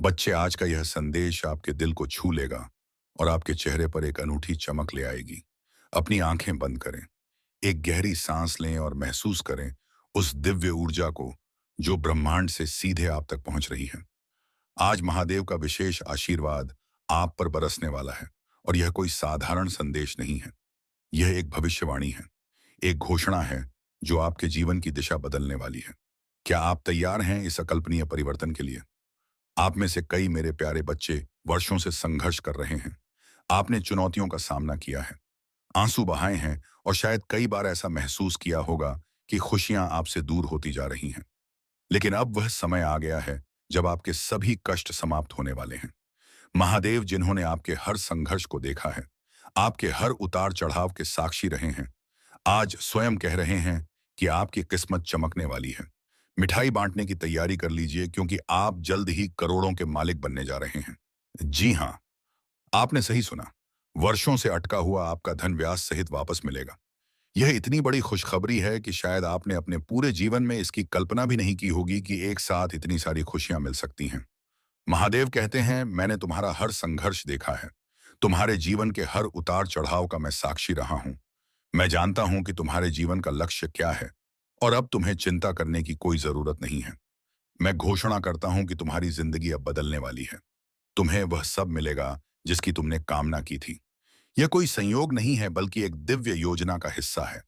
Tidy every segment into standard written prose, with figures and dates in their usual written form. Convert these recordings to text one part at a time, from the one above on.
बच्चे, आज का यह संदेश आपके दिल को छू लेगा और आपके चेहरे पर एक अनूठी चमक ले आएगी। अपनी आंखें बंद करें, एक गहरी सांस लें और महसूस करें उस दिव्य ऊर्जा को जो ब्रह्मांड से सीधे आप तक पहुंच रही है। आज महादेव का विशेष आशीर्वाद आप पर बरसने वाला है और यह कोई साधारण संदेश नहीं है। यह एक भविष्यवाणी है, एक घोषणा है जो आपके जीवन की दिशा बदलने वाली है। क्या आप तैयार हैं इस अकल्पनीय परिवर्तन के लिए? आप में से कई, मेरे प्यारे बच्चे, वर्षों से संघर्ष कर रहे हैं। आपने चुनौतियों का सामना किया है, आंसू बहाए हैं और शायद कई बार ऐसा महसूस किया होगा कि खुशियां आपसे दूर होती जा रही हैं। लेकिन अब वह समय आ गया है जब आपके सभी कष्ट समाप्त होने वाले हैं। महादेव, जिन्होंने आपके हर संघर्ष को देखा है, आपके हर उतार चढ़ाव के साक्षी रहे हैं, आज स्वयं कह रहे हैं कि आपकी किस्मत चमकने वाली है। मिठाई बांटने की तैयारी कर लीजिए, क्योंकि आप जल्द ही करोड़ों के मालिक बनने जा रहे हैं। जी हाँ, आपने सही सुना। वर्षों से अटका हुआ आपका धन ब्याज सहित वापस मिलेगा। यह इतनी बड़ी खुशखबरी है कि शायद आपने अपने पूरे जीवन में इसकी कल्पना भी नहीं की होगी कि एक साथ इतनी सारी खुशियां मिल सकती हैं। महादेव कहते हैं, मैंने तुम्हारा हर संघर्ष देखा है, तुम्हारे जीवन के हर उतार चढ़ाव का मैं साक्षी रहा हूं। मैं जानता हूं कि तुम्हारे जीवन का लक्ष्य क्या है और अब तुम्हें चिंता करने की कोई जरूरत नहीं है। मैं घोषणा करता हूं कि तुम्हारी जिंदगी अब बदलने वाली है। तुम्हें वह सब मिलेगा जिसकी तुमने कामना की थी। यह कोई संयोग नहीं है, बल्कि एक दिव्य योजना का हिस्सा है।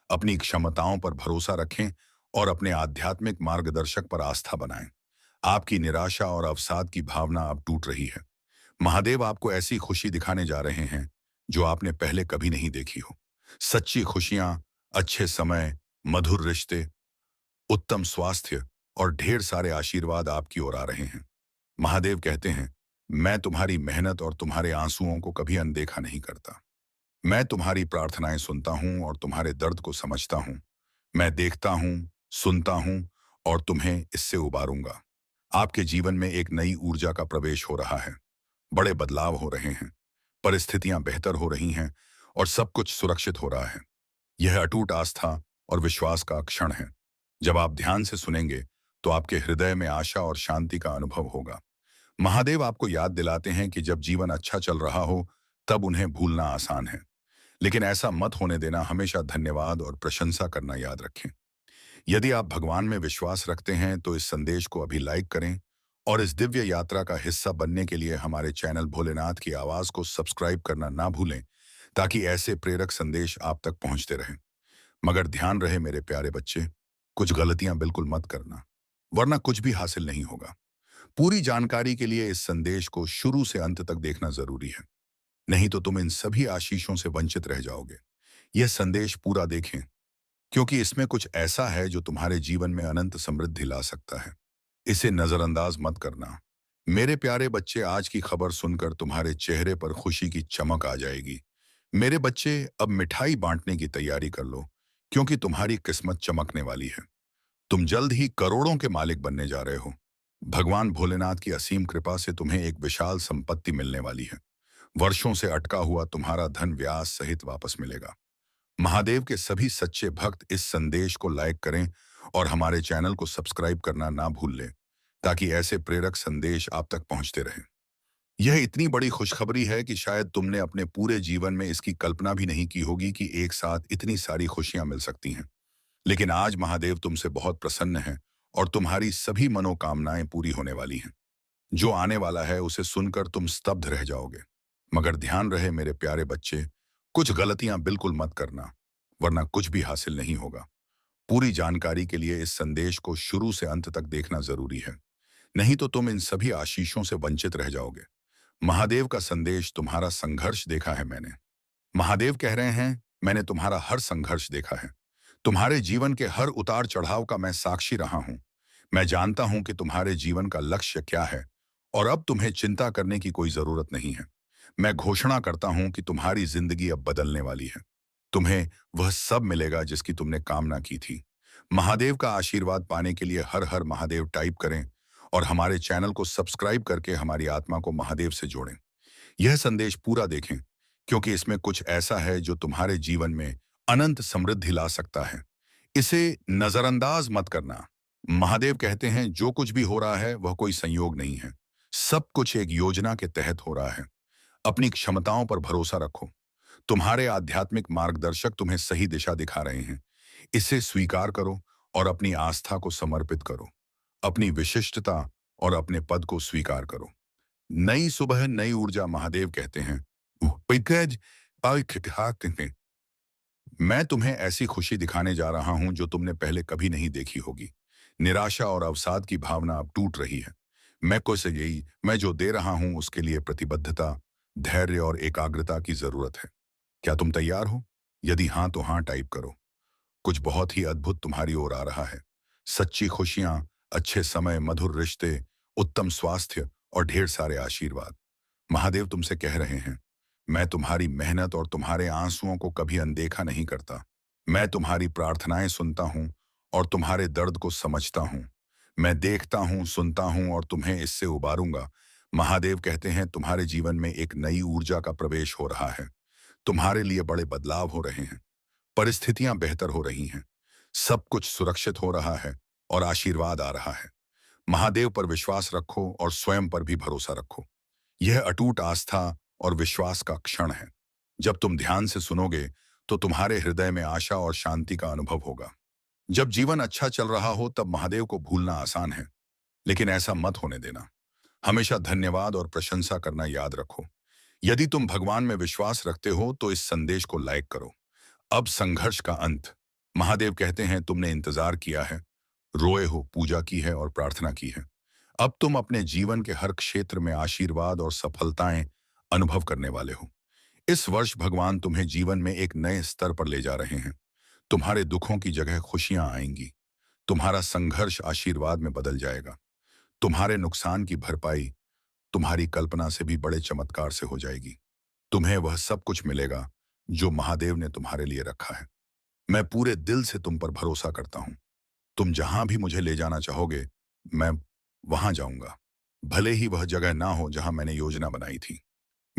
अपनी क्षमताओं पर भरोसा रखें और अपने आध्यात्मिक मार्गदर्शक पर आस्था बनाएं। आपकी निराशा और अवसाद की भावना अब टूट रही है। महादेव आपको ऐसी खुशी दिखाने जा रहे हैं जो आपने पहले कभी नहीं देखी हो। सच्ची खुशियां, अच्छे समय, मधुर रिश्ते, उत्तम स्वास्थ्य और ढेर सारे आशीर्वाद आपकी ओर आ रहे हैं। महादेव कहते हैं, मैं तुम्हारी मेहनत और तुम्हारे आंसुओं को कभी अनदेखा नहीं करता। मैं तुम्हारी प्रार्थनाएं सुनता हूं और तुम्हारे दर्द को समझता हूं। मैं देखता हूं, सुनता हूं और तुम्हें इससे उबारूंगा। आपके जीवन में एक नई ऊर्जा का प्रवेश हो रहा है। बड़े बदलाव हो रहे हैं, परिस्थितियां बेहतर हो रही हैं और सब कुछ सुरक्षित हो रहा है। यह अटूट आस्था और विश्वास का क्षण है। जब आप ध्यान से सुनेंगे तो आपके हृदय में आशा और शांति का अनुभव होगा। महादेव आपको याद दिलाते हैं कि जब जीवन अच्छा चल रहा हो तब उन्हें भूलना आसान है, लेकिन ऐसा मत होने देना। हमेशा धन्यवाद और प्रशंसा करना याद रखें। यदि आप भगवान में विश्वास रखते हैं तो इस संदेश को अभी लाइक करें और इस दिव्य यात्रा का हिस्सा बनने के लिए हमारे चैनल भोलेनाथ की आवाज को सब्सक्राइब करना ना भूलें, ताकि ऐसे प्रेरक संदेश आप तक पहुंचते रहें। मगर ध्यान रहे मेरे प्यारे बच्चे, कुछ गलतियां बिल्कुल मत करना, वरना कुछ भी हासिल नहीं होगा। पूरी जानकारी के लिए इस संदेश को शुरू से अंत तक देखना जरूरी है, नहीं तो तुम इन सभी आशीषों से वंचित रह जाओगे। यह संदेश पूरा देखें, क्योंकि इसमें कुछ ऐसा है जो तुम्हारे जीवन में अनंत समृद्धि ला सकता है। इसे नजरअंदाज मत करना। मेरे प्यारे बच्चे, आज की खबर सुनकर तुम्हारे चेहरे पर खुशी की चमक आ जाएगी। मेरे बच्चे, अब मिठाई बांटने की तैयारी कर लो, क्योंकि तुम्हारी किस्मत चमकने वाली है। तुम जल्द ही करोड़ों के मालिक बनने जा रहे हो। भगवान भोलेनाथ की असीम कृपा से तुम्हें एक विशाल संपत्ति मिलने वाली है। वर्षों से अटका हुआ तुम्हारा धन व्याज सहित वापस मिलेगा। महादेव के सभी सच्चे भक्त इस संदेश को लाइक करें और हमारे चैनल को सब्सक्राइब करना ना भूल लें, ताकि ऐसे प्रेरक संदेश आप तक पहुंचते रहें। यह इतनी बड़ी खुशखबरी है कि शायद तुमने अपने पूरे जीवन में इसकी कल्पना भी नहीं की होगी कि एक साथ इतनी सारी खुशियां मिल सकती हैं। लेकिन आज महादेव तुमसे बहुत प्रसन्न हैं और तुम्हारी सभी मनोकामनाएं पूरी होने वाली हैं। जो आने वाला है उसे सुनकर तुम स्तब्ध रह जाओगे। मगर ध्यान रहे मेरे प्यारे बच्चे, कुछ गलतियां बिल्कुल मत करना, वरना कुछ भी हासिल नहीं होगा। पूरी जानकारी के लिए इस संदेश को शुरू से अंत तक देखना जरूरी है, नहीं तो तुम इन सभी आशीषों से वंचित रह जाओगे। महादेव का संदेश, तुम्हारा संघर्ष देखा है मैंने। महादेव कह रहे हैं, मैंने तुम्हारा हर संघर्ष देखा है, तुम्हारे जीवन के हर उतार चढ़ाव का मैं साक्षी रहा हूं। मैं जानता हूं कि तुम्हारे जीवन का लक्ष्य क्या है और अब तुम्हें चिंता करने की कोई जरूरत नहीं है। मैं घोषणा करता हूं कि तुम्हारी जिंदगी अब बदलने वाली है। तुम्हें वह सब मिलेगा जिसकी तुमने कामना की थी। महादेव का आशीर्वाद पाने के लिए हर हर महादेव टाइप करें और हमारे चैनल को सब्सक्राइब करके हमारी आत्मा को महादेव से जोड़ें। यह संदेश पूरा देखें, क्योंकि इसमें कुछ ऐसा है जो तुम्हारे जीवन में अनंत समृद्धि ला सकता है। इसे नजरअंदाज मत करना। महादेव कहते हैं, जो कुछ भी हो रहा है वह कोई संयोग नहीं है, सब कुछ एक योजना के तहत हो रहा है। अपनी क्षमताओं पर भरोसा रखो। तुम्हारे आध्यात्मिक मार्गदर्शक तुम्हें सही दिशा दिखा रहे हैं। इसे स्वीकार करो और अपनी आस्था को समर्पित करो। अपनी विशिष्टता और अपने पद को स्वीकार करो। नई सुबह, नई ऊर्जा, महादेव कहते हैं। "पैकज पाइक मैं तुम्हें ऐसी खुशी दिखाने जा रहा हूं जो तुमने पहले कभी नहीं देखी होगी। निराशा और अवसाद की भावना अब टूट रही है। मैं जो दे रहा हूं उसके लिए प्रतिबद्धता, धैर्य और एकाग्रता की जरूरत है। क्या तुम तैयार हो? यदि हाँ तो हाँ टाइप करो। कुछ बहुत ही अद्भुत तुम्हारी ओर आ रहा है। सच्ची खुशियां, अच्छे समय, मधुर रिश्ते, उत्तम स्वास्थ्य और ढेर सारे आशीर्वाद। महादेव तुमसे कह रहे हैं, मैं तुम्हारी मेहनत और तुम्हारे आंसुओं को कभी अनदेखा नहीं करता। मैं तुम्हारी प्रार्थनाएं सुनता हूं और तुम्हारे दर्द को समझता हूं। मैं देखता हूं, सुनता हूं और तुम्हें इससे उबारूंगा। महादेव कहते हैं, तुम्हारे जीवन में एक नई ऊर्जा का प्रवेश हो रहा है। तुम्हारे लिए बड़े बदलाव हो रहे हैं। परिस्थितियां बेहतर हो रही हैं। सब कुछ सुरक्षित हो रहा है और आशीर्वाद आ रहा है। महादेव पर विश्वास रखो और स्वयं पर भी भरोसा रखो। यह अटूट आस्था और विश्वास का क्षण है। जब तुम ध्यान से सुनोगे तो तुम्हारे हृदय में आशा और शांति का अनुभव होगा। जब जीवन अच्छा चल रहा हो तब महादेव को भूलना आसान है, लेकिन ऐसा मत होने देना। हमेशा धन्यवाद और प्रशंसा करना याद रखो। यदि तुम भगवान में विश्वास रखते हो तो इस संदेश को लाइक करो। अब संघर्ष का अंत। महादेव कहते हैं, तुमने इंतजार किया है, रोए हो, पूजा की है और प्रार्थना की है। अब तुम अपने जीवन के हर क्षेत्र में आशीर्वाद और सफलताएं अनुभव करने वाले हो। इस वर्ष भगवान तुम्हें जीवन में एक नए स्तर पर ले जा रहे हैं। तुम्हारे दुखों की जगह खुशियां आएंगी। तुम्हारा संघर्ष आशीर्वाद में बदल जाएगा। तुम्हारे नुकसान की भरपाई तुम्हारी कल्पना से भी बड़े चमत्कार से हो जाएगी। तुम्हें वह सब कुछ मिलेगा जो महादेव ने तुम्हारे लिए रखा है। मैं पूरे दिल से तुम पर भरोसा करता हूं। तुम जहां भी मुझे ले जाना चाहोगे, मैं वहां जाऊंगा। भले ही वह जगह ना हो जहां मैंने योजना बनाई थी।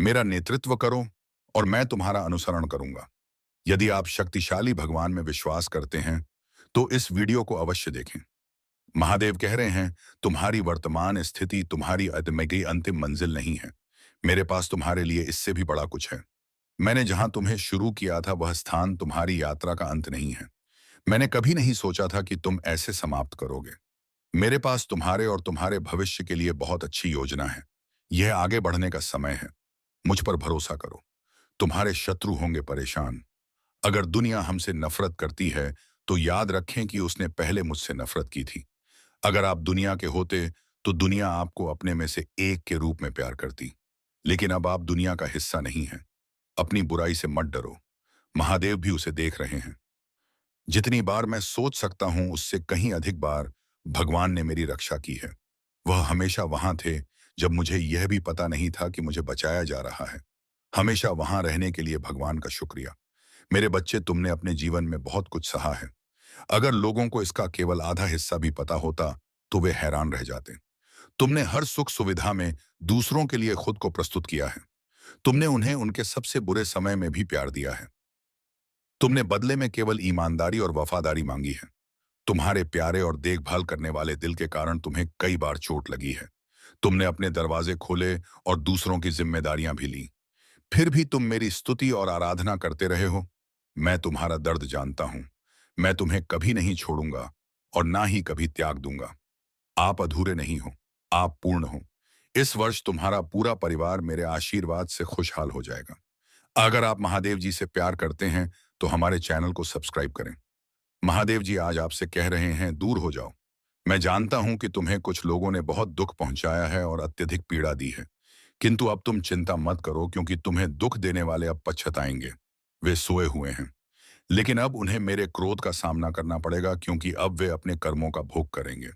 मेरा नेतृत्व करो और मैं तुम्हारा अनुसरण करूंगा। यदि आप शक्तिशाली भगवान में विश्वास करते हैं तो इस वीडियो को अवश्य देखें। महादेव कह रहे हैं, तुम्हारी वर्तमान स्थिति तुम्हारी अदम्य अंतिम मंजिल नहीं है। मेरे पास तुम्हारे लिए इससे भी बड़ा कुछ है। मैंने जहां तुम्हें शुरू किया था वह स्थान तुम्हारी यात्रा का अंत नहीं है। मैंने कभी नहीं सोचा था कि तुम ऐसे समाप्त करोगे। मेरे पास तुम्हारे और तुम्हारे भविष्य के लिए बहुत अच्छी योजना है। यह आगे बढ़ने का समय है। मुझ पर भरोसा करो। तुम्हारे शत्रु होंगे परेशान। अगर दुनिया हमसे नफरत करती है तो याद रखें कि उसने पहले मुझसे नफरत की थी। अगर आप दुनिया के होते तो दुनिया आपको अपने में से एक के रूप में प्यार करती। लेकिन अब आप दुनिया का हिस्सा नहीं हैं। अपनी बुराई से मत डरो। महादेव भी उसे देख रहे हैं। जितनी बार मैं सोच सकता हूं उससे कहीं अधिक बार भगवान ने मेरी रक्षा की है। वह हमेशा वहां थे जब मुझे यह भी पता नहीं था कि मुझे बचाया जा रहा है। हमेशा वहां रहने के लिए भगवान का शुक्रिया। मेरे बच्चे, तुमने अपने जीवन में बहुत कुछ सहा है। अगर लोगों को इसका केवल आधा हिस्सा भी पता होता तो वे हैरान रह जाते। तुमने हर सुख सुविधा में दूसरों के लिए खुद को प्रस्तुत किया है। तुमने उन्हें उनके सबसे बुरे समय में भी प्यार दिया है। तुमने बदले में केवल ईमानदारी और वफादारी मांगी है। तुम्हारे प्यारे और देखभाल करने वाले दिल के कारण तुम्हें कई बार चोट लगी है। तुमने अपने दरवाजे खोले और दूसरों की जिम्मेदारियां भी ली। फिर भी तुम मेरी स्तुति और आराधना करते रहे हो। मैं तुम्हारा दर्द जानता हूं। मैं तुम्हें कभी नहीं छोड़ूंगा और ना ही कभी त्याग दूंगा। आप अधूरे नहीं हो, आप पूर्ण हो। इस वर्ष तुम्हारा पूरा परिवार मेरे आशीर्वाद से खुशहाल हो जाएगा। अगर आप महादेव जी से प्यार करते हैं तो हमारे चैनल को सब्सक्राइब करें। महादेव जी आज आपसे कह रहे हैं, दूर हो जाओ। मैं जानता हूं कि तुम्हें कुछ लोगों ने बहुत दुख पहुंचाया है और अत्यधिक पीड़ा दी है, किंतु अब तुम चिंता मत करो क्योंकि तुम्हें दुख देने वाले अब पछताएंगे। वे सोए हुए हैं, लेकिन अब उन्हें मेरे क्रोध का सामना करना पड़ेगा क्योंकि अब वे अपने कर्मों का भोग करेंगे।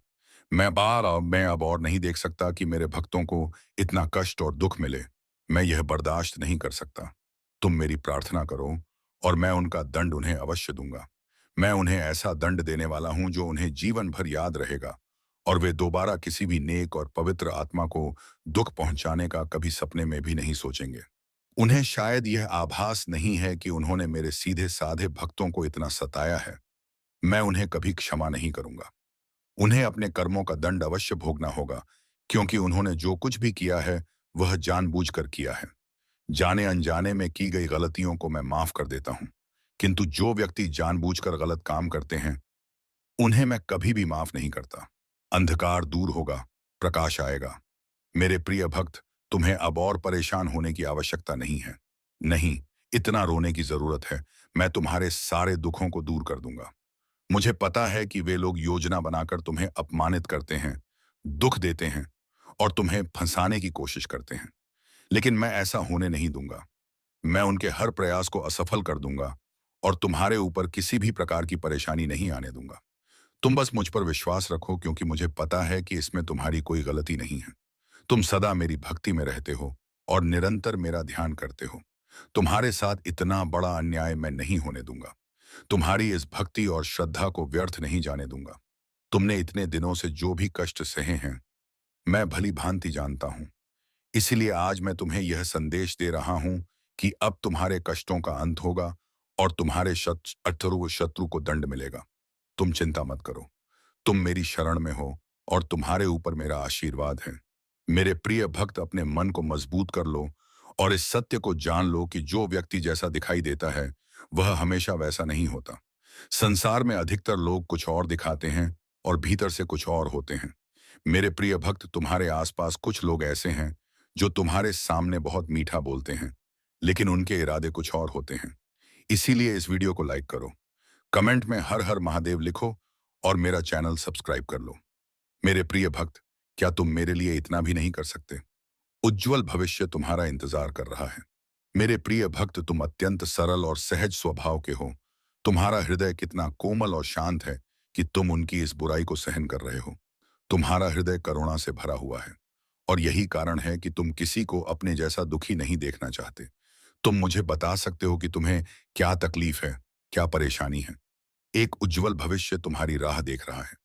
मैं अब और नहीं देख सकता कि मेरे भक्तों को इतना कष्ट और दुख मिले। मैं यह बर्दाश्त नहीं कर सकता। तुम मेरी प्रार्थना करो और मैं उनका दंड उन्हें अवश्य दूंगा। मैं उन्हें ऐसा दंड देने वाला हूं जो उन्हें जीवन भर याद रहेगा और वे दोबारा किसी भी नेक और पवित्र आत्मा को दुख पहुंचाने का कभी सपने में भी नहीं सोचेंगे। उन्हें शायद यह आभास नहीं है कि उन्होंने मेरे सीधे साधे भक्तों को इतना सताया है। मैं उन्हें कभी क्षमा नहीं करूंगा। उन्हें अपने कर्मों का दंड अवश्य भोगना होगा क्योंकि उन्होंने जो कुछ भी किया है वह जानबूझकर किया है। जाने अनजाने में की गई गलतियों को मैं माफ कर देता हूं, किंतु जो व्यक्ति जानबूझकर गलत काम करते हैं उन्हें मैं कभी भी माफ नहीं करता। अंधकार दूर होगा, प्रकाश आएगा। मेरे प्रिय भक्त, तुम्हें अब और परेशान होने की आवश्यकता नहीं है। नहीं, इतना रोने की जरूरत है। मैं तुम्हारे सारे दुखों को दूर कर दूंगा। मुझे पता है कि वे लोग योजना बनाकर तुम्हें अपमानित करते हैं, दुख देते हैं और तुम्हें फंसाने की कोशिश करते हैं, लेकिन मैं ऐसा होने नहीं दूंगा। मैं उनके हर प्रयास को असफल कर दूंगा और तुम्हारे ऊपर किसी भी प्रकार की परेशानी नहीं आने दूंगा। तुम बस मुझ पर विश्वास रखो, क्योंकि मुझे पता है कि इसमें तुम्हारी कोई गलती नहीं है। तुम सदा मेरी भक्ति में रहते हो और निरंतर मेरा ध्यान करते हो। तुम्हारे साथ इतना बड़ा अन्याय मैं नहीं होने दूंगा। तुम्हारी इस भक्ति और श्रद्धा को व्यर्थ नहीं जाने दूंगा। तुमने इतने दिनों से जो भी कष्ट सहे हैं मैं भली भांति जानता हूं। इसलिए आज मैं तुम्हें यह संदेश दे रहा हूं कि अब तुम्हारे कष्टों का अंत होगा और तुम्हारे शत्रु को दंड मिलेगा। तुम चिंता मत करो। तुम मेरी शरण में हो और तुम्हारे ऊपर मेरा आशीर्वाद है। मेरे प्रिय भक्त, अपने मन को मजबूत कर लो और इस सत्य को जान लो कि जो व्यक्ति जैसा दिखाई देता है वह हमेशा वैसा नहीं होता। संसार में अधिकतर लोग कुछ और दिखाते हैं और भीतर से कुछ और होते हैं। मेरे प्रिय भक्त, तुम्हारे आसपास कुछ लोग ऐसे हैं जो तुम्हारे सामने बहुत मीठा बोलते हैं, लेकिन उनके इरादे कुछ और होते हैं। इसीलिए इस वीडियो को लाइक करो, कमेंट में हर हर महादेव लिखो और मेरा चैनल सब्सक्राइब कर लो। मेरे प्रिय भक्त, क्या तुम मेरे लिए इतना भी नहीं कर सकते? उज्जवल भविष्य तुम्हारा इंतजार कर रहा है। मेरे प्रिय भक्त, तुम अत्यंत सरल और सहज स्वभाव के हो। तुम्हारा हृदय कितना कोमल और शांत है कि तुम उनकी इस बुराई को सहन कर रहे हो। तुम्हारा हृदय करुणा से भरा हुआ है और यही कारण है कि तुम किसी को अपने जैसा दुखी नहीं देखना चाहते। तुम मुझे बता सकते हो कि तुम्हें क्या तकलीफ है, क्या परेशानी है। एक उज्जवल भविष्य तुम्हारी राह देख रहा है।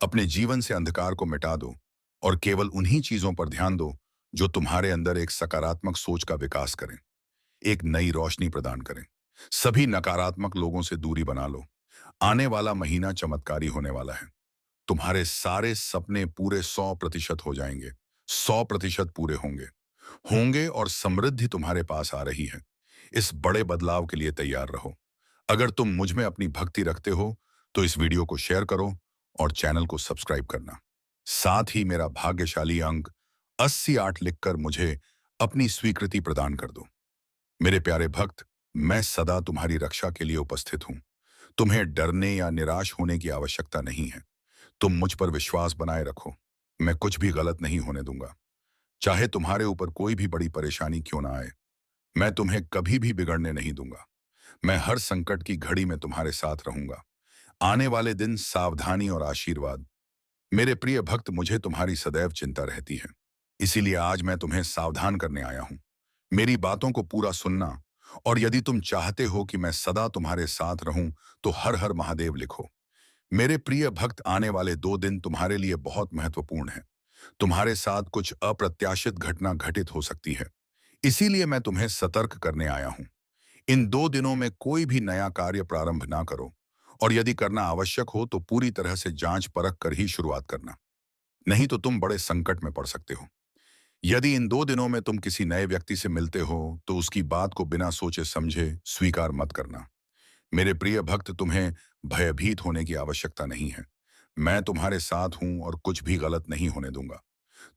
अपने जीवन से अंधकार को मिटा दो और केवल उन्हीं चीजों पर ध्यान दो जो तुम्हारे अंदर एक सकारात्मक सोच का विकास करें, एक नई रोशनी प्रदान करें। सभी नकारात्मक लोगों से दूरी बना लो। आने वाला महीना चमत्कारी होने वाला है। तुम्हारे सारे सपने पूरे 100% हो जाएंगे। 100% पूरे होंगे होंगे और समृद्धि तुम्हारे पास आ रही है। इस बड़े बदलाव के लिए तैयार रहो। अगर तुम मुझ में अपनी भक्ति रखते हो तो इस वीडियो को शेयर करो और चैनल को सब्सक्राइब करना। साथ ही मेरा भाग्यशाली अंक 88 लिखकर मुझे अपनी स्वीकृति प्रदान कर दो। मेरे प्यारे भक्त, मैं सदा तुम्हारी रक्षा के लिए उपस्थित हूं। तुम्हें डरने या निराश होने की आवश्यकता नहीं है। तुम मुझ पर विश्वास बनाए रखो। मैं कुछ भी गलत नहीं होने दूंगा। चाहे तुम्हारे ऊपर कोई भी बड़ी परेशानी क्यों ना आए, मैं तुम्हें कभी भी बिगड़ने नहीं दूंगा। मैं हर संकट की घड़ी में तुम्हारे साथ रहूंगा। आने वाले दिन सावधानी और आशीर्वाद। मेरे प्रिय भक्त, मुझे तुम्हारी सदैव चिंता रहती है। इसीलिए आज मैं तुम्हें सावधान करने आया हूं। मेरी बातों को पूरा सुनना और यदि तुम चाहते हो कि मैं सदा तुम्हारे साथ रहूं तो हर हर महादेव लिखो। मेरे प्रिय भक्त, आने वाले 2 दिन तुम्हारे लिए बहुत महत्वपूर्ण है। तुम्हारे साथ कुछ अप्रत्याशित घटना घटित हो सकती है। इसीलिए मैं तुम्हें सतर्क करने आया हूं। इन 2 दिनों में कोई भी नया कार्य प्रारंभ ना करो और यदि करना आवश्यक हो तो पूरी तरह से जांच परख कर ही शुरुआत करना। नहीं तो तुम बड़े संकट में पड़ सकते हो। यदि इन 2 दिनों में तुम किसी नए व्यक्ति से मिलते हो तो उसकी बात को बिना सोचे समझे स्वीकार मत करना। मेरे प्रिय भक्त, तुम्हें भयभीत होने की आवश्यकता नहीं है। मैं तुम्हारे साथ हूं और कुछ भी गलत नहीं होने दूंगा।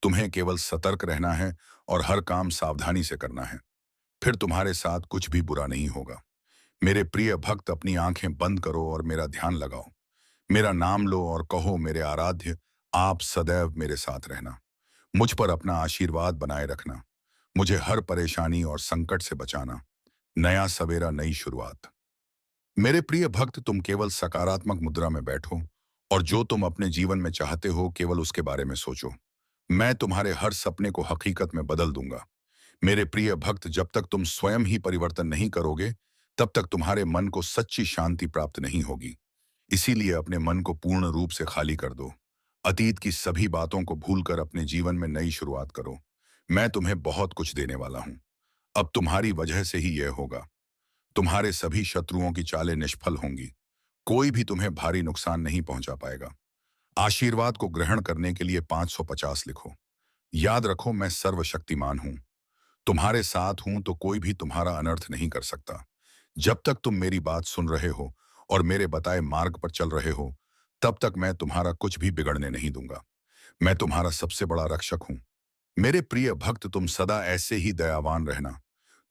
तुम्हें केवल सतर्क रहना है और हर काम सावधानी से करना है। फिर तुम्हारे साथ कुछ भी बुरा नहीं होगा। मेरे प्रिय भक्त, अपनी आंखें बंद करो और मेरा ध्यान लगाओ। मेरा नाम लो और कहो, मेरे आराध्य, आप सदैव मेरे साथ रहना। मुझ पर अपना आशीर्वाद बनाए रखना। मुझे हर परेशानी और संकट से बचाना। नया सवेरा, नई शुरुआत। मेरे प्रिय भक्त, तुम केवल सकारात्मक मुद्रा में बैठो और जो तुम अपने जीवन में चाहते हो केवल उसके बारे में सोचो। मैं तुम्हारे हर सपने को हकीकत में बदल दूंगा। मेरे प्रिय भक्त, जब तक तुम स्वयं ही परिवर्तन नहीं करोगे तब तक तुम्हारे मन को सच्ची शांति प्राप्त नहीं होगी। इसीलिए अपने मन को पूर्ण रूप से खाली कर दो। अतीत की सभी बातों को भूलकर अपने जीवन में नई शुरुआत करो। मैं तुम्हें बहुत कुछ देने वाला हूं। अब तुम्हारी वजह से ही यह होगा। तुम्हारे सभी शत्रुओं की चालें निष्फल होंगी। कोई भी तुम्हें भारी नुकसान नहीं पहुंचा पाएगा। आशीर्वाद को ग्रहण करने के लिए 550 लिखो। याद रखो, मैं सर्वशक्तिमान हूं। तुम्हारे साथ हूं तो कोई भी तुम्हारा अनर्थ नहीं कर सकता। जब तक तुम मेरी बात सुन रहे हो और मेरे बताए मार्ग पर चल रहे हो, तब तक मैं तुम्हारा कुछ भी बिगड़ने नहीं दूंगा। मैं तुम्हारा सबसे बड़ा रक्षक हूं। मेरे प्रिय भक्त, तुम सदा ऐसे ही दयावान रहना,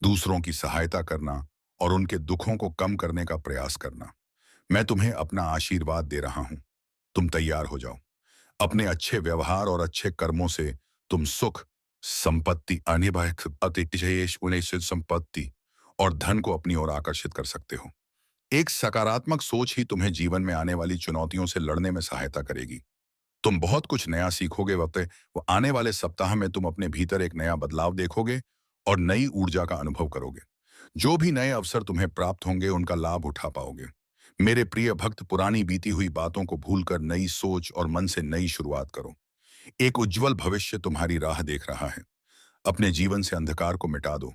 दूसरों की सहायता करना और उनके दुखों को कम करने का प्रयास करना। मैं तुम्हें अपना आशीर्वाद दे रहा हूं। तुम तैयार हो जाओ। अपने अच्छे व्यवहार और अच्छे कर्मों से तुम सुख, संपत्ति, संपत्ति और धन को अपनी ओर आकर्षित कर सकते हो। एक सकारात्मक सोच ही तुम्हें जीवन में आने वाली चुनौतियों से लड़ने में सहायता करेगी। तुम बहुत कुछ नया सीखोगे। वक्त वो आने वाले सप्ताह में तुम अपने भीतर एक नया बदलाव देखोगे और नई ऊर्जा का अनुभव करोगे। जो भी नए अवसर तुम्हें प्राप्त होंगे उनका लाभ उठा पाओगे। मेरे प्रिय भक्त, पुरानी बीती हुई बातों को भूलकर नई सोच और मन से नई शुरुआत करो। एक उज्जवल भविष्य तुम्हारी राह देख रहा है। अपने जीवन से अंधकार को मिटा दो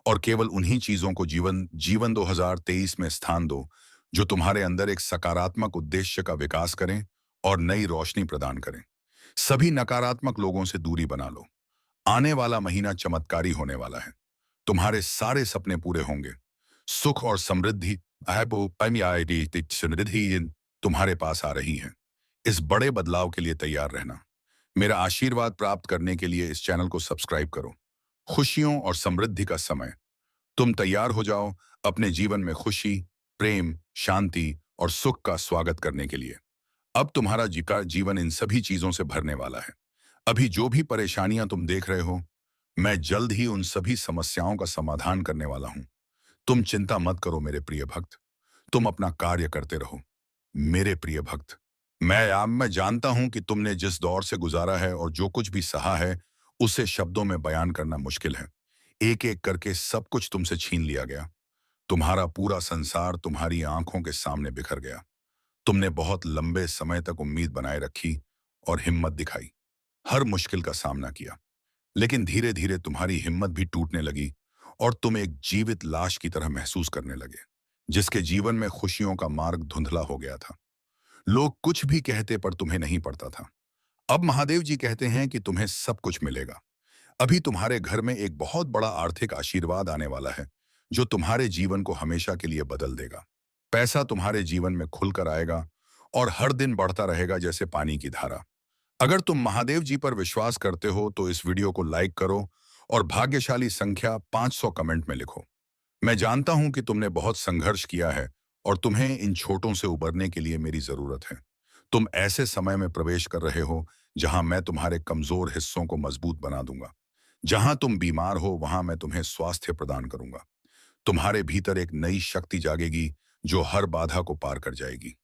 और केवल उन्हीं चीजों को जीवन जीवन 2023 में स्थान दो जो तुम्हारे अंदर एक सकारात्मक उद्देश्य का विकास करें और नई रोशनी प्रदान करें। सभी नकारात्मक लोगों से दूरी बना लो। आने वाला महीना चमत्कारी होने वाला है। तुम्हारे सारे सपने पूरे होंगे। सुख और समृद्धि समृद्धि तुम्हारे पास आ रही है। इस बड़े बदलाव के लिए तैयार रहना। मेरा आशीर्वाद प्राप्त करने के लिए इस चैनल को सब्सक्राइब करो। खुशियों और समृद्धि का समय। तुम तैयार हो जाओ अपने जीवन में खुशी, प्रेम, शांति और सुख का स्वागत करने के लिए। अब तुम्हारा जीवन इन सभी चीजों से भरने वाला है। अभी जो भी परेशानियां तुम देख रहे हो, मैं जल्द ही उन सभी समस्याओं का समाधान करने वाला हूं। तुम चिंता मत करो मेरे प्रिय भक्त। तुम अपना कार्य करते रहो। मेरे प्रिय भक्त, मैं जानता हूं कि तुमने जिस दौर से गुजारा है और जो कुछ भी सहा है, उसे शब्दों में बयान करना मुश्किल है। एक एक करके सब कुछ तुमसे छीन लिया गया। तुम्हारा पूरा संसार तुम्हारी आंखों के सामने बिखर गया। तुमने बहुत लंबे समय तक उम्मीद बनाए रखी और हिम्मत दिखाई, हर मुश्किल का सामना किया। लेकिन धीरे धीरे तुम्हारी हिम्मत भी टूटने लगी और तुम एक जीवित लाश की तरह महसूस करने लगे, जिसके जीवन में खुशियों का मार्ग धुंधला हो गया था। लोग कुछ भी कहते पर तुम्हें नहीं पड़ता था। अब महादेव जी कहते हैं कि तुम्हें सब कुछ मिलेगा। अभी तुम्हारे घर में एक बहुत बड़ा आर्थिक आशीर्वाद आने वाला है, जो तुम्हारे जीवन को हमेशा के लिए बदल देगा। पैसा तुम्हारे जीवन में खुलकर आएगा और हर दिन बढ़ता रहेगा जैसे पानी की धारा। अगर तुम महादेव जी पर विश्वास करते हो तो इस वीडियो को लाइक करो और भाग्यशाली संख्या 500 कमेंट में लिखो। मैं जानता हूं कि तुमने बहुत संघर्ष किया है और तुम्हें इन छोटों से उबरने के लिए मेरी जरूरत है। तुम ऐसे समय में प्रवेश कर रहे हो जहां मैं तुम्हारे कमजोर हिस्सों को मजबूत बना दूंगा। जहां तुम बीमार हो वहां मैं तुम्हें स्वास्थ्य प्रदान करूंगा। तुम्हारे भीतर एक नई शक्ति जागेगी जो हर बाधा को पार कर जाएगी।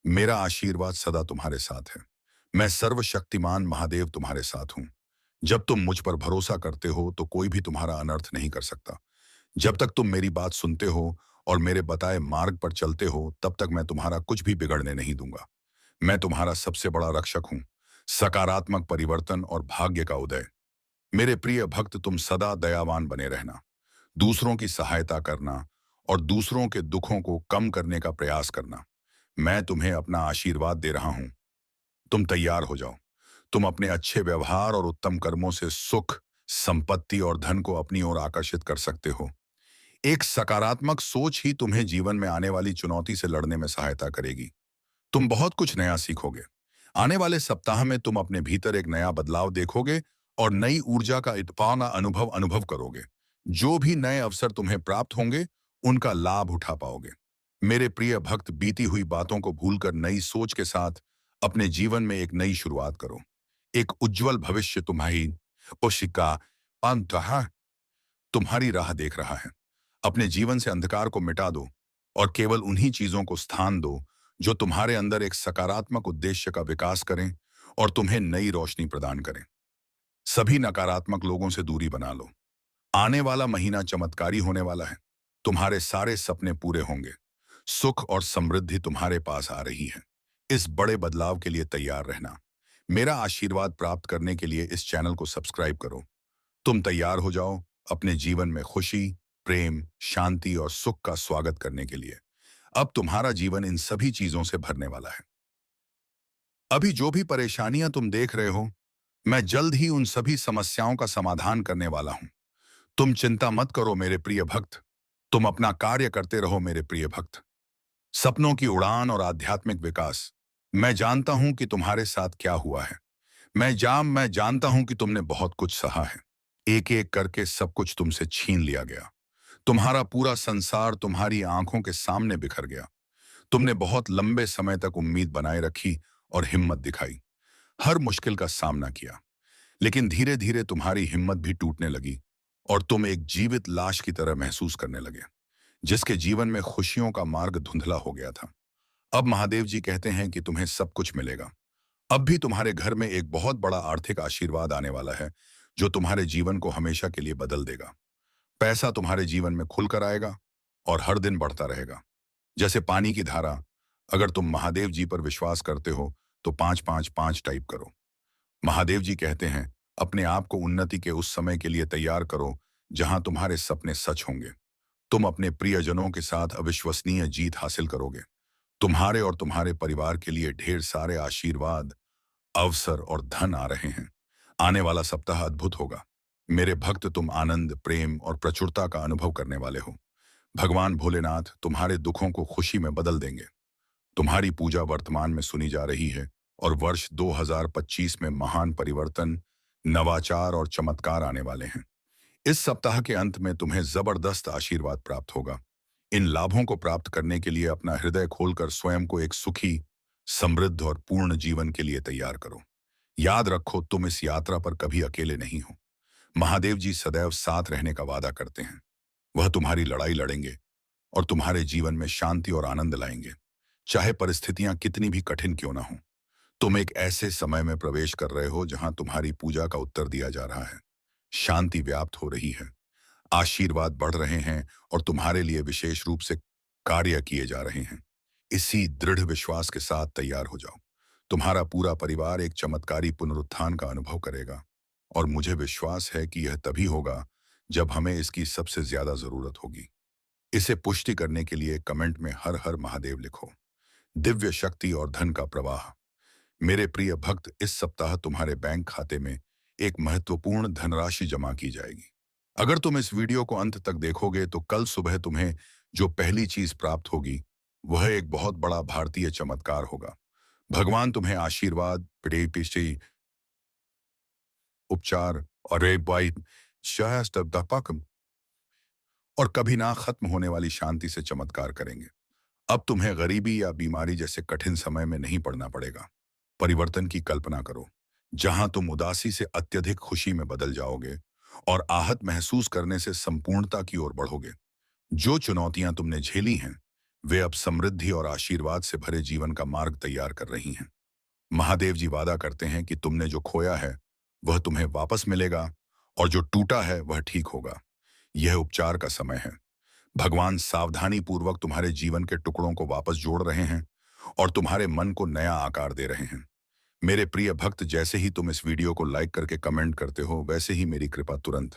मेरा आशीर्वाद सदा तुम्हारे साथ है। मैं सर्वशक्तिमान महादेव तुम्हारे साथ हूं। जब तुम मुझ पर भरोसा करते हो तो कोई भी तुम्हारा अनर्थ नहीं कर सकता। जब तक तुम मेरी बात सुनते हो और मेरे बताए मार्ग पर चलते हो, तब तक मैं तुम्हारा कुछ भी बिगड़ने नहीं दूंगा। मैं तुम्हारा सबसे बड़ा रक्षक हूं। सकारात्मक परिवर्तन और भाग्य का उदय। मेरे प्रिय भक्त, तुम सदा दयावान बने रहना, दूसरों की सहायता करना और दूसरों के दुखों को कम करने का प्रयास करना। मैं तुम्हें अपना आशीर्वाद दे रहा हूं। तुम तैयार हो जाओ। तुम अपने अच्छे व्यवहार और उत्तम कर्मों से सुख, संपत्ति और धन को अपनी ओर आकर्षित कर सकते हो। एक सकारात्मक सोच ही तुम्हें जीवन में आने वाली चुनौती से लड़ने में सहायता करेगी। तुम बहुत कुछ नया सीखोगे। आने वाले सप्ताह में तुम अपने भीतर एक नया बदलाव देखोगे और नई ऊर्जा का इत्पाना अनुभव अनुभव करोगे। जो भी नए अवसर तुम्हें प्राप्त होंगे, उनका लाभ उठा पाओगे। मेरे प्रिय भक्त, बीती हुई बातों को भूलकर नई सोच के साथ अपने जीवन में एक नई शुरुआत करो। एक उज्जवल भविष्य तुम्हारी ओशिका अंतः तुम्हारी राह देख रहा है। अपने जीवन से अंधकार को मिटा दो और केवल उन्हीं चीजों को स्थान दो जो तुम्हारे अंदर एक सकारात्मक उद्देश्य का विकास करें और तुम्हें नई रोशनी प्रदान करें। सभी नकारात्मक लोगों से दूरी बना लो। आने वाला महीना चमत्कारी होने वाला है। तुम्हारे सारे सपने पूरे होंगे। सुख और समृद्धि तुम्हारे पास आ रही है। इस बड़े बदलाव के लिए तैयार रहना। मेरा आशीर्वाद प्राप्त करने के लिए इस चैनल को सब्सक्राइब करो। तुम तैयार हो जाओ अपने जीवन में खुशी, प्रेम, शांति और सुख का स्वागत करने के लिए। अब तुम्हारा जीवन इन सभी चीजों से भरने वाला है। अभी जो भी परेशानियां तुम देख रहे हो, मैं जल्द ही उन सभी समस्याओं का समाधान करने वाला हूं। तुम चिंता मत करो मेरे प्रिय भक्त। तुम अपना कार्य करते रहो मेरे प्रिय भक्त। सपनों की उड़ान और आध्यात्मिक विकास। मैं जानता हूं कि तुम्हारे साथ क्या हुआ है। मैं जानता हूं कि तुमने बहुत कुछ सहा है। एक एक करके सब कुछ तुमसे छीन लिया गया। तुम्हारा पूरा संसार तुम्हारी आंखों के सामने बिखर गया। तुमने बहुत लंबे समय तक उम्मीद बनाए रखी और हिम्मत दिखाई। हर मुश्किल का सामना किया। लेकिन धीरे धीरे तुम्हारी हिम्मत भी टूटने लगी और तुम एक जीवित लाश की तरह महसूस करने लगे, जिसके जीवन में खुशियों का मार्ग धुंधला हो गया था। अब महादेव जी कहते हैं कि तुम्हें सब कुछ मिलेगा। अब भी तुम्हारे घर में एक बहुत बड़ा आर्थिक आशीर्वाद आने वाला है, जो तुम्हारे जीवन को हमेशा के लिए बदल देगा। पैसा तुम्हारे जीवन में खुलकर आएगा और हर दिन बढ़ता रहेगा, जैसे पानी की धारा। अगर तुम महादेव जी पर विश्वास करते हो तो 5 5 5 टाइप करो। महादेव जी कहते हैं, अपने आप को उन्नति के उस समय के लिए तैयार करो जहां तुम्हारे सपने सच होंगे। तुम अपने प्रियजनों के साथ अविश्वसनीय जीत हासिल करोगे। तुम्हारे और तुम्हारे परिवार के लिए ढेर सारे आशीर्वाद, अवसर और धन आ रहे हैं। आने वाला सप्ताह अद्भुत होगा। मेरे भक्त, तुम आनंद, प्रेम और प्रचुरता का अनुभव करने वाले हो। भगवान भोलेनाथ तुम्हारे दुखों को खुशी में बदल देंगे। तुम्हारी पूजा वर्तमान में सुनी जा रही है और वर्ष 2025 में महान परिवर्तन, नवाचार और चमत्कार आने वाले हैं। इस सप्ताह के अंत में तुम्हें जबरदस्त आशीर्वाद प्राप्त होगा। इन लाभों को प्राप्त करने के लिए अपना हृदय खोलकर स्वयं को एक सुखी, समृद्ध और पूर्ण जीवन के लिए तैयार करो। याद रखो, तुम इस यात्रा पर कभी अकेले नहीं हो। महादेव जी सदैव साथ रहने का वादा करते हैं। वह तुम्हारी लड़ाई लड़ेंगे और तुम्हारे जीवन में शांति और आनंद लाएंगे, चाहे परिस्थितियां कितनी भी कठिन क्यों ना हो। तुम एक ऐसे समय में प्रवेश कर रहे हो जहां तुम्हारी पूजा का उत्तर दिया जा रहा है। शांति व्याप्त हो रही है, आशीर्वाद बढ़ रहे हैं और तुम्हारे लिए विशेष रूप से कार्य किए जा रहे हैं। इसी दृढ़ विश्वास के साथ तैयार हो जाओ। तुम्हारा पूरा परिवार एक चमत्कारी पुनरुत्थान का अनुभव करेगा और मुझे विश्वास है कि यह तभी होगा जब हमें इसकी सबसे ज्यादा जरूरत होगी। इसे पुष्टि करने के लिए कमेंट में हर हर महादेव लिखो। दिव्य शक्ति और धन का प्रवाह। मेरे प्रिय भक्त, इस सप्ताह तुम्हारे बैंक खाते में एक महत्वपूर्ण धनराशि जमा की जाएगी। अगर तुम इस वीडियो को अंत तक देखोगे तो कल सुबह तुम्हें जो पहली चीज प्राप्त होगी वह एक बहुत बड़ा भारतीय चमत्कार होगा। भगवान तुम्हें आशीर्वाद, पिछे उपचार और और कभी ना खत्म होने वाली शांति से चमत्कार करेंगे। अब तुम्हें गरीबी या बीमारी जैसे कठिन समय में नहीं पड़ना पड़ेगा। परिवर्तन की कल्पना करो, जहां तुम उदासी से अत्यधिक खुशी में बदल जाओगे और आहत महसूस करने से संपूर्णता की ओर बढ़ोगे। जो चुनौतियां तुमने झेली हैं, वे अब समृद्धि और आशीर्वाद से भरे जीवन का मार्ग तैयार कर रही हैं। महादेव जी वादा करते हैं कि तुमने जो खोया है वह तुम्हें वापस मिलेगा और जो टूटा है वह ठीक होगा। यह उपचार का समय है। भगवान सावधानी पूर्वक तुम्हारे जीवन के टुकड़ों को वापस जोड़ रहे हैं और तुम्हारे मन को नया आकार दे रहे हैं। मेरे प्रिय भक्त, जैसे ही तुम इस वीडियो को लाइक करके कमेंट करते हो, वैसे ही मेरी कृपा तुरंत